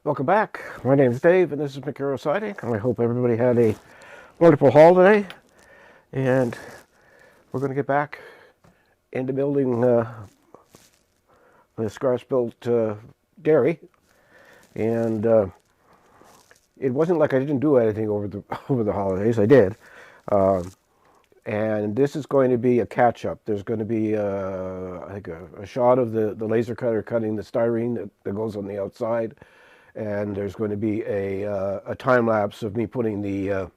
Welcome back. My name is Dave, and this is McCarroll Siding. I hope everybody had a wonderful holiday, and we're going to get back into building the scratch-built dairy. And it wasn't like I didn't do anything over the holidays. I did. And this is going to be a catch-up. There's going to be, I think, a shot of the laser cutter cutting the styrene that goes on the outside. And there's going to be a time lapse of me putting the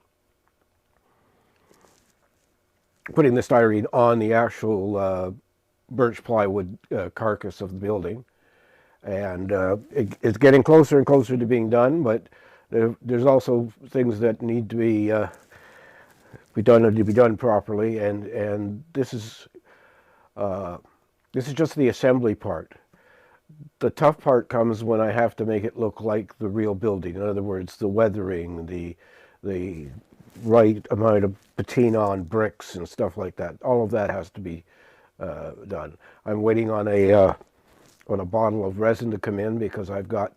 styrene on the actual birch plywood carcass of the building, and it's getting closer and closer to being done. But there's also things that need to be done properly, and this is just the assembly part. The tough part comes when I have to make it look like the real building. In other words, the weathering, the right amount of patina on bricks and stuff like that. All of that has to be done. I'm waiting on a bottle of resin to come in because I've got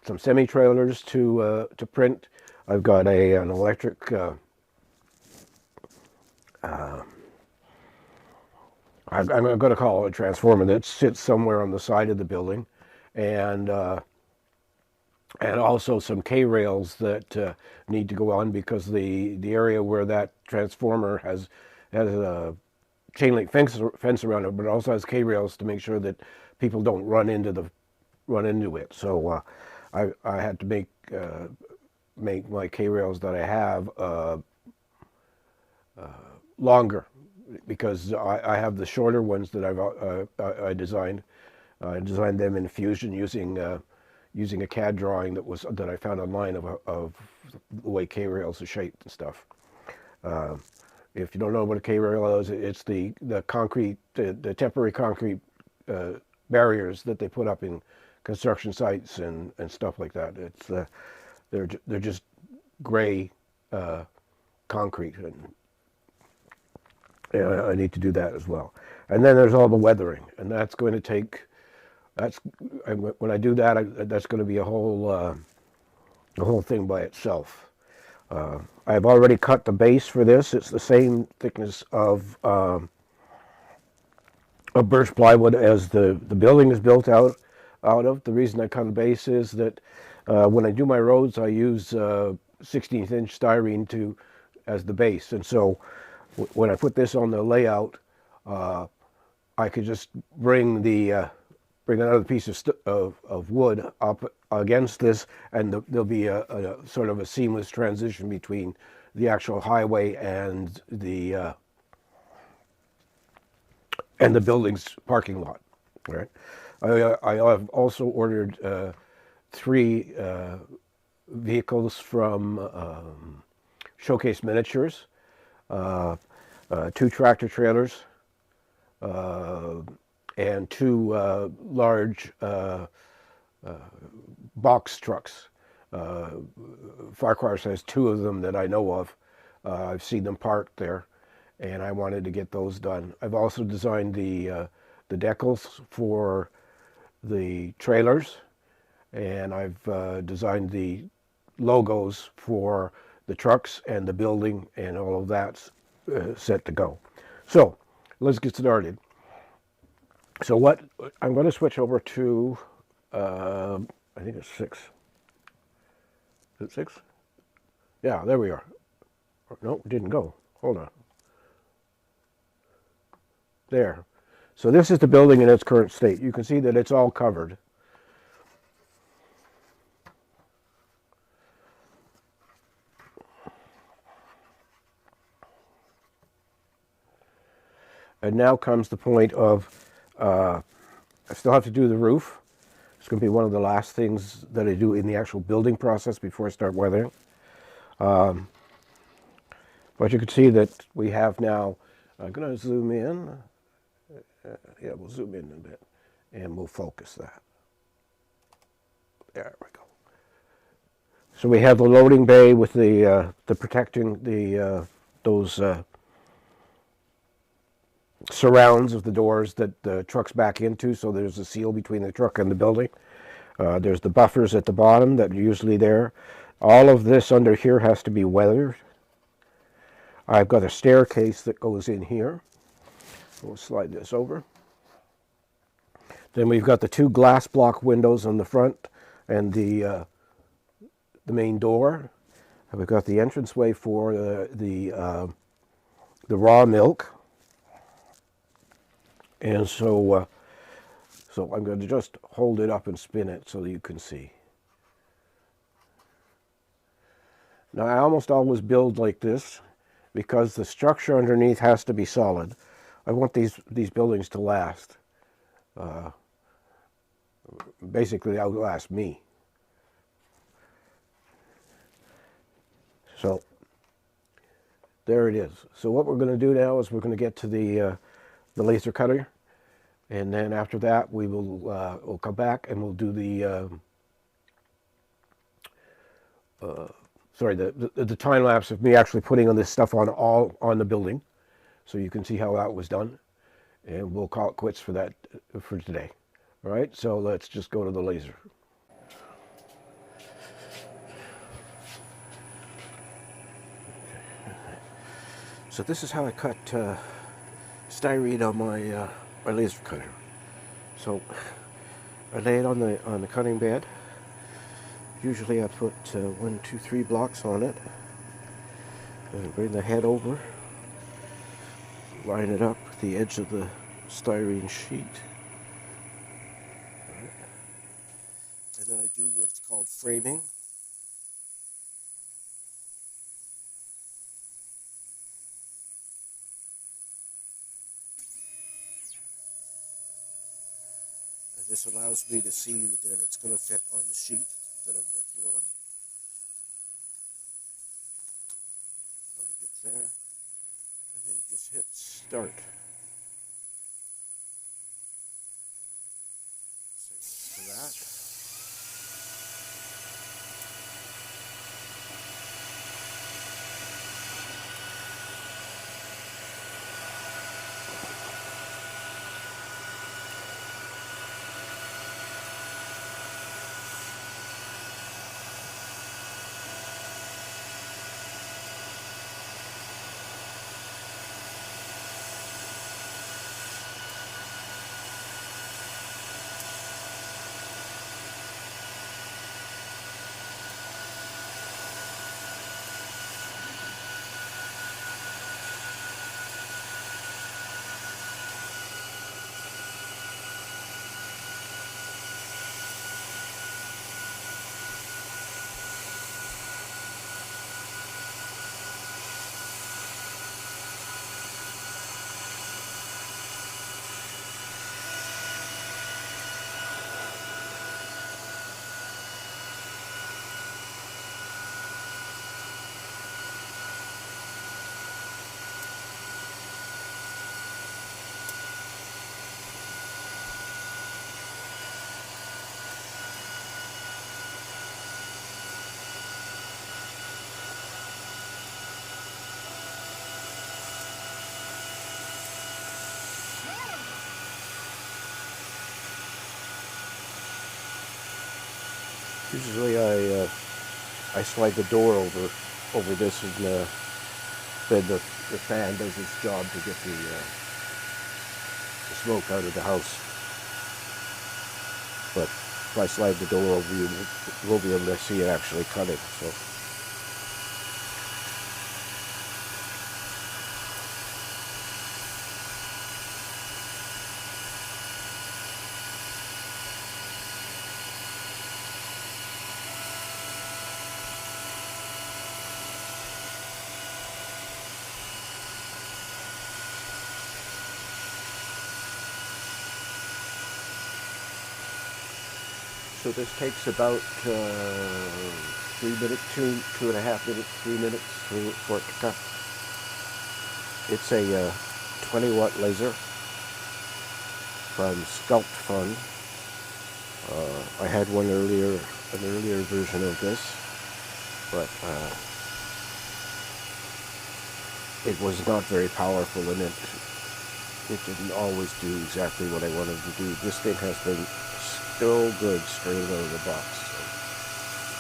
some semi-trailers to print. I've got an electric I'm going to call it a transformer that sits somewhere on the side of the building, and also some K-rails that need to go on because the area where that transformer has a chain link fence around it, but it also has K-rails to make sure that people don't run into it. So I had to make my K-rails that I have longer, because I have the shorter ones that I designed. I designed them in Fusion using a CAD drawing that I found online of the way K-rails are shaped and stuff. If you don't know what a K-rail is, it's the concrete, the temporary concrete barriers that they put up in construction sites and stuff like that. It's they're just gray concrete, and I need to do that as well. And then there's all the weathering, and that's going to take. When I do that, that's going to be a whole thing by itself. I've already cut the base for this. It's the same thickness of birch plywood as the building is built out of. The reason I cut the base is that when I do my roads, I use 16th-inch styrene as the base, and so when I put this on the layout, I could just bring another piece of wood up against this, and there'll be a sort of a seamless transition between the actual highway and the building's parking lot. Right. I have also ordered 3 vehicles from Showcase Miniatures. 2 tractor trailers and 2 large box trucks. Farquhar has 2 of them that I know of. I've seen them parked there, and I wanted to get those done. I've also designed the decals for the trailers, and I've designed the logos for the trucks and the building, and all of that's set to go. So let's get started. So what I'm going to switch over to, I think it's 6. Is it 6? Yeah, there we are. No, it didn't go. Hold on. There. So this is the building in its current state. You can see that it's all covered. And now comes the point of, I still have to do the roof. It's going to be one of the last things that I do in the actual building process before I start weathering. But you can see that we have now, I'm going to zoom in. Yeah, we'll zoom in a bit, and we'll focus that. There we go. So we have the loading bay with the protecting those surrounds of the doors that the truck's back into, so there's a seal between the truck and the building. There's the buffers at the bottom that are usually there. All of this under here has to be weathered. I've got a staircase that goes in here. We'll slide this over. Then we've got the two glass block windows on the front and the main door. And we've got the entranceway for the raw milk. And so I'm going to just hold it up and spin it so that you can see. Now I almost always build like this because the structure underneath has to be solid. I want these buildings to last. Basically outlast me. So there it is. So what we're going to do now is we're going to get to the laser cutter, and then after that we will we'll come back and we'll do the the time lapse of me actually putting on this stuff on the building, so you can see how that was done, and we'll call it quits for that for today. All right, so let's just go to the laser. So this is how I cut styrene on my laser cutter. So I lay it on the cutting bed. Usually I put 1, 2, 3 blocks on it, and bring the head over, line it up with the edge of the styrene sheet. And then I do what's called framing. And this allows me to see that it's going to fit on the sheet that I'm working on. Let me get there. And then you just hit start. So for that. Usually I slide the door over this, and then the fan does its job to get the smoke out of the house. But if I slide the door over, you will be able to see it actually cutting. So. So this takes about 3 minutes, 2.5 minutes, 3 minutes for it to cut. It's a 20-watt laser from Sculpt Fun. I had an earlier version of this, but it was not very powerful, and it didn't always do exactly what I wanted to do. This thing has been still good straight out of the box.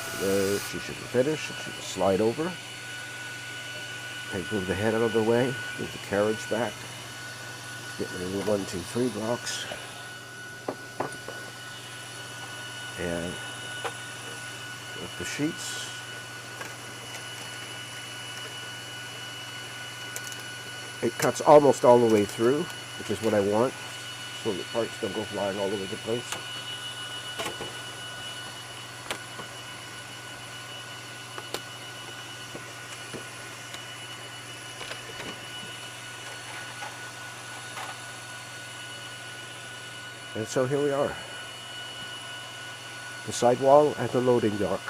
So there, she should be finished. She can slide over. Move the head out of the way, move the carriage back. Get rid of the 1, 2, 3 blocks. And with the sheets. It cuts almost all the way through, which is what I want, so the parts don't go flying all over the place. And so here we are. The sidewall and the loading dock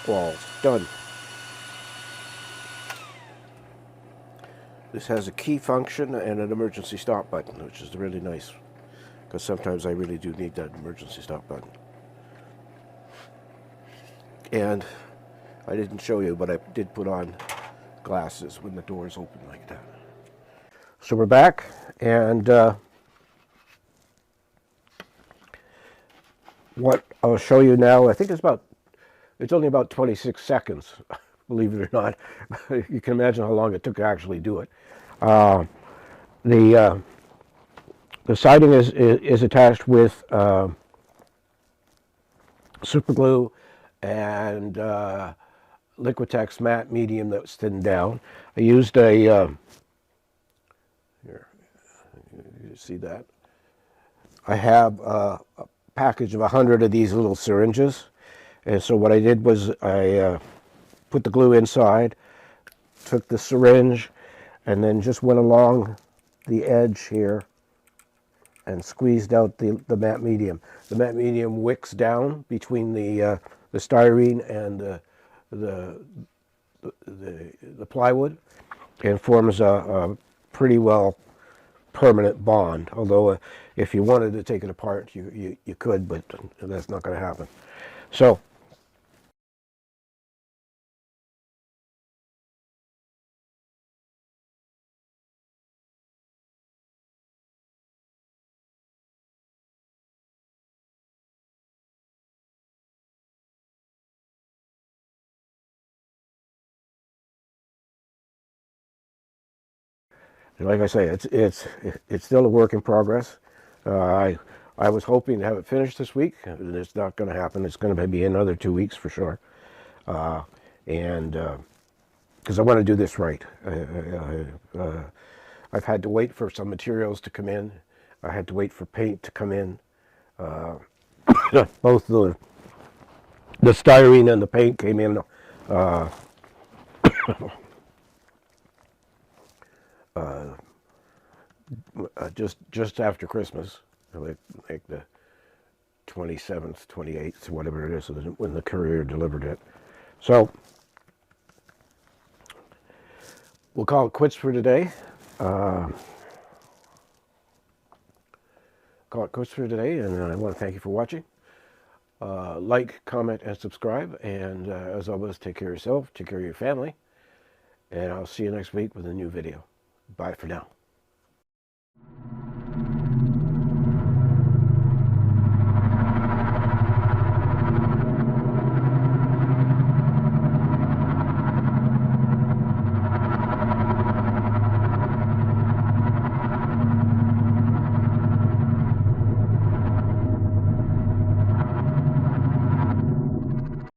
walls done. This has a key function and an emergency stop button, which is really nice, because sometimes I really do need that emergency stop button. And I didn't show you, but I did put on glasses when the doors open like that. So we're back, and what I'll show you now, I think it's only about 26 seconds, believe it or not. You can imagine how long it took to actually do it. The siding is attached with super glue and Liquitex matte medium that was thinned down. I used a here, you see that? I have a package of 100 of these little syringes, and so what I did was I put the glue inside, took the syringe, and then just went along the edge here and squeezed out the matte medium. The matte medium wicks down between the styrene and the plywood and forms a pretty well permanent bond. Although if you wanted to take it apart, you could, but that's not going to happen. So like I say, it's still a work in progress. I was hoping to have it finished this week. It's not going to happen. It's going to be another 2 weeks for sure. And because I want to do this right. I've had to wait for some materials to come in. I had to wait for paint to come in. Both the styrene and the paint came in just after Christmas, like the 27th, 28th, whatever it is, when the courier delivered it. So we'll call it quits for today. And I want to thank you for watching. Like, comment, and subscribe. And as always, take care of yourself, take care of your family. And I'll see you next week with a new video. Bye for now.